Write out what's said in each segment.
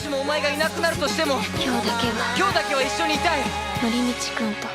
しもお前がいなくなるとしても今日だけは一緒にいたい。森道くんと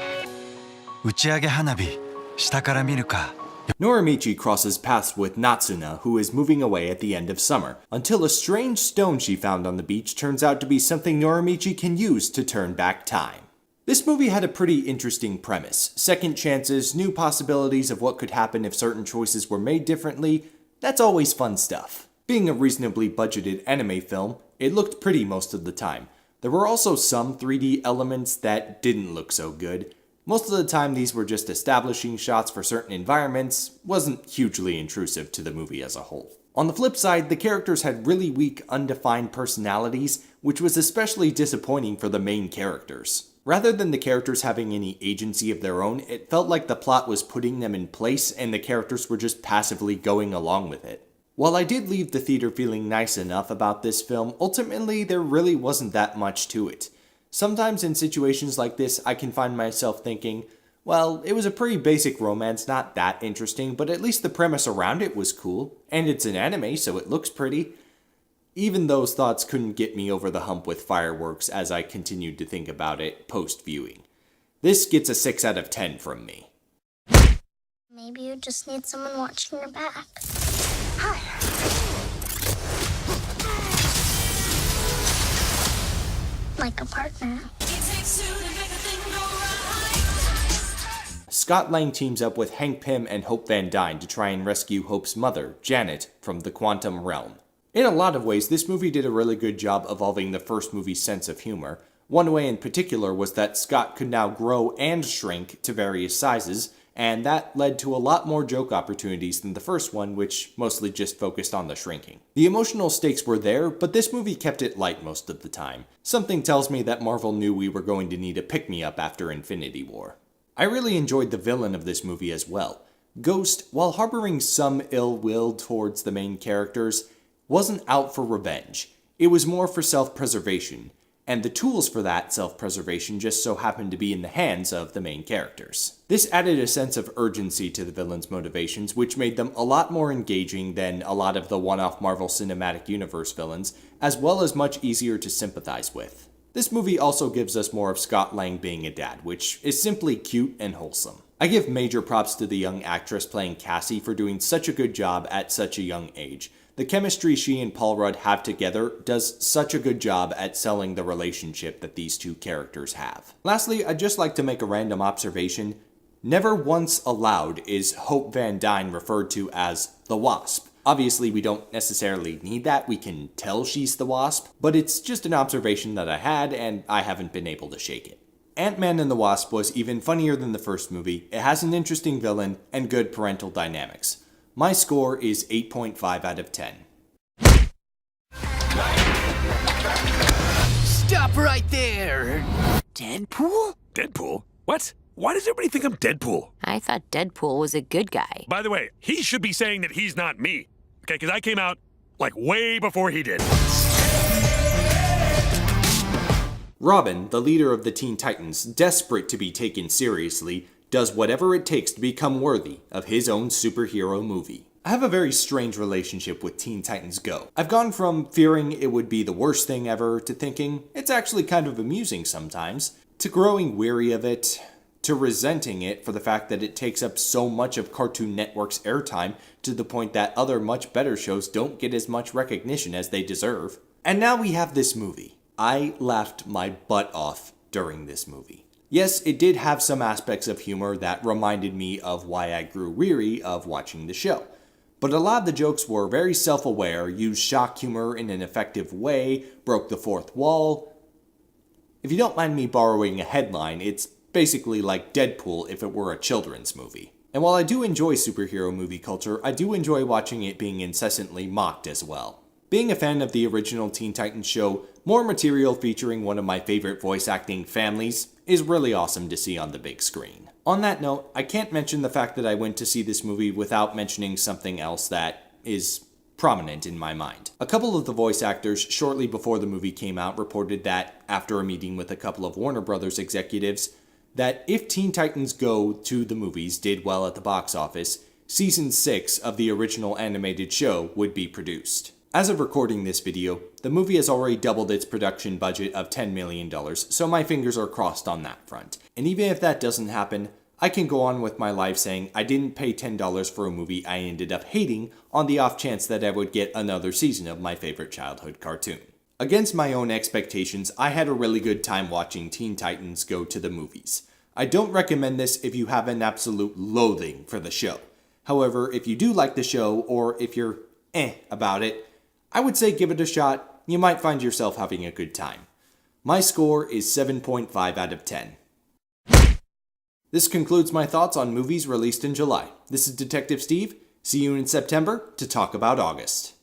打ち上げ花火下から見るか。 Norimichi crosses paths with Natsuna, who is moving away at the end of summer, until a strange stone she found on the beach turns out to be something Norimichi can use to turn back time. This movie had a pretty interesting premise. Second chances, new possibilities of what could happen if certain choices were made differently. That's always fun stuff. Being a reasonably budgeted anime film, it looked pretty most of the time. There were also some 3D elements that didn't look so good. Most of the time these were just establishing shots for certain environments, wasn't hugely intrusive to the movie as a whole. On the flip side, the characters had really weak, undefined personalities, which was especially disappointing for the main characters. Rather than the characters having any agency of their own, it felt like the plot was putting them in place and the characters were just passively going along with it. While I did leave the theater feeling nice enough about this film, ultimately there really wasn't that much to it. Sometimes in situations like this, I can find myself thinking, well, it was a pretty basic romance, not that interesting, but at least the premise around it was cool, and it's an anime, so it looks pretty. Even those thoughts couldn't get me over the hump with fireworks as I continued to think about it post-viewing. This gets a 6 out of 10 from me. Maybe you just need someone watching your back. Hi. Like a partner. Scott Lang teams up with Hank Pym and Hope Van Dyne to try and rescue Hope's mother, Janet, from the quantum realm. In a lot of ways, this movie did a really good job evolving the first movie's sense of humor. One way in particular was that Scott could now grow and shrink to various sizes, and that led to a lot more joke opportunities than the first one, which mostly just focused on the shrinking. The emotional stakes were there, but this movie kept it light most of the time. Something tells me that Marvel knew we were going to need a pick-me-up after Infinity War. I really enjoyed the villain of this movie as well. Ghost, while harboring some ill will towards the main characters, wasn't out for revenge. It was more for self-preservation, and the tools for that self-preservation just so happened to be in the hands of the main characters. This added a sense of urgency to the villain's motivations, which made them a lot more engaging than a lot of the one-off Marvel Cinematic Universe villains, as well as much easier to sympathize with. This movie also gives us more of Scott Lang being a dad, which is simply cute and wholesome. I give major props to the young actress playing Cassie for doing such a good job at such a young age. The chemistry she and Paul Rudd have together does such a good job at selling the relationship that these two characters have. Lastly, I'd just like to make a random observation. Never once aloud is Hope Van Dyne referred to as the Wasp. Obviously, we don't necessarily need that, we can tell she's the Wasp, but it's just an observation that I had and I haven't been able to shake it. Ant-Man and the Wasp was even funnier than the first movie, it has an interesting villain, and good parental dynamics. My score is 8.5 out of 10. Stop right there! Deadpool? Deadpool? What? Why does everybody think I'm Deadpool? I thought Deadpool was a good guy. By the way, he should be saying that he's not me. Okay, because I came out, like, way before he did. Robin, the leader of the Teen Titans, desperate to be taken seriously, does whatever it takes to become worthy of his own superhero movie. I have a very strange relationship with Teen Titans Go. I've gone from fearing it would be the worst thing ever to thinking it's actually kind of amusing sometimes, to growing weary of it, to resenting it for the fact that it takes up so much of Cartoon Network's airtime to the point that other much better shows don't get as much recognition as they deserve. And now we have this movie. I laughed my butt off during this movie. Yes, it did have some aspects of humor that reminded me of why I grew weary of watching the show. But a lot of the jokes were very self-aware, used shock humor in an effective way, broke the fourth wall. If you don't mind me borrowing a headline, it's basically like Deadpool if it were a children's movie. And while I do enjoy superhero movie culture, I do enjoy watching it being incessantly mocked as well. Being a fan of the original Teen Titans show, more material featuring one of my favorite voice acting families is really awesome to see on the big screen. On that note, I can't mention the fact that I went to see this movie without mentioning something else that is prominent in my mind. A couple of the voice actors shortly before the movie came out reported that, after a meeting with a couple of Warner Brothers executives, that if Teen Titans Go to the movies did well at the box office, Season 6 of the original animated show would be produced. As of recording this video, the movie has already doubled its production budget of $10 million, so my fingers are crossed on that front. And even if that doesn't happen, I can go on with my life saying I didn't pay $10 for a movie I ended up hating on the off chance that I would get another season of my favorite childhood cartoon. Against my own expectations, I had a really good time watching Teen Titans Go to the movies. I don't recommend this if you have an absolute loathing for the show. However, if you do like the show, or if you're about it, I would say give it a shot. You might find yourself having a good time. My score is 7.5 out of 10. This concludes my thoughts on movies released in July. This is Detective Steve. See you in September to talk about August.